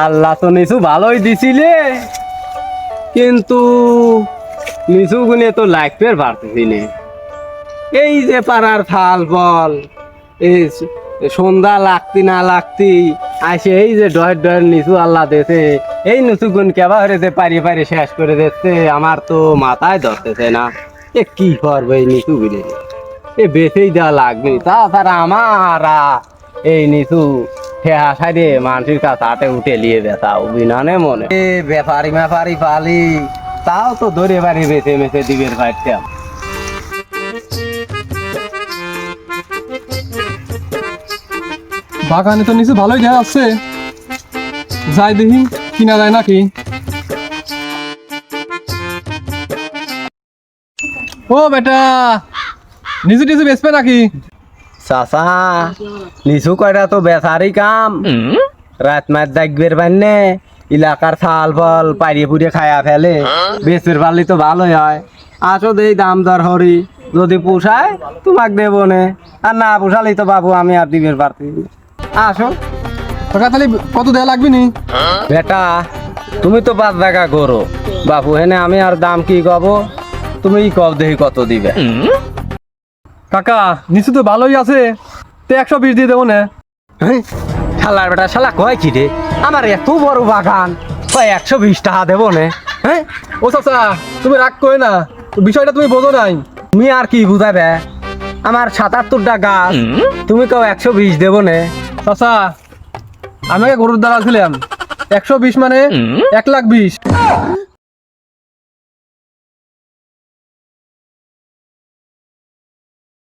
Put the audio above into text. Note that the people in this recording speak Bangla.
আল্লাহ তো নিচু ভালোই দিছিলে, কিন্তু নিচু গুনে তো লাগবে পারতেছি নে। এই যে পাড়ার ফাল বল, এই সন্ধ্যা লাগতি না লাগতি আসে এই যে ডয়ের নিচু আল্লাহ দেছে, এই নিচু গুণ কেবা হয়েছে পারি পারি শেষ করে দিচ্ছে। আমার তো মাথায় ধরতেছে না এ কি করবে এই নিচু গুনে, এ বেঁচেই দেওয়া লাগবে। তাছাড়া আমার এই নিচু ঠেহা সাইডে মানুষের কাছে হাটে উঠে নিয়ে বেচা বিনানে মনে এ ব্যাপারি ম্যাপারি পালি, তাও তো ধরে বাড়ি বেছে মেছে দিবের পাইতাম। বাগানে তো নিচে ভালোই দেখা যাচ্ছে, যাই দেখি কিনা যায় নাকি। ও বেটা, নিচু টিচু বেচবে নাকি? চাচা নিচু কয়টা তো বেচারি কাম, রাত মাত দেখবের পান্নে এলাকার ছাল ফল পাইরে পুড়ে খায়া ফেলে, বেচবের পারলে তো ভালোই হয়। আসো দেই দাম দর হরি, যদি পোষায় তোমাক দেবো নে, আর না পোষালেই তো বাবু আমি আর দিবের পারতি। আসো টাকা তাহলে কত দেয়া লাগবে নি? বেটা তুমি তো 5 টাকা করো বাপু, হেনে আমি আর দাম কি কব, তুমি কব দেখি কত দিবে। কাকা নিচু তো ভালোই আছে, তে 120 দিয়ে দেবো না। শালার বেটা শালা কয় কি রে, আমার এত বড় বাগান কয় 120 টাকা দেবো নে। হ্যাঁ ও চাচা তুমি রাগ করে না, বিষয়টা তুমি বোঝো নাই। তুমি আর কি বুঝাবে, আমার 77টা গাছ তুমি কেউ 120 দেবো নে। চাচা আমি গরুর দ্বারা ছিলাম, 120 মানে 1,20,000।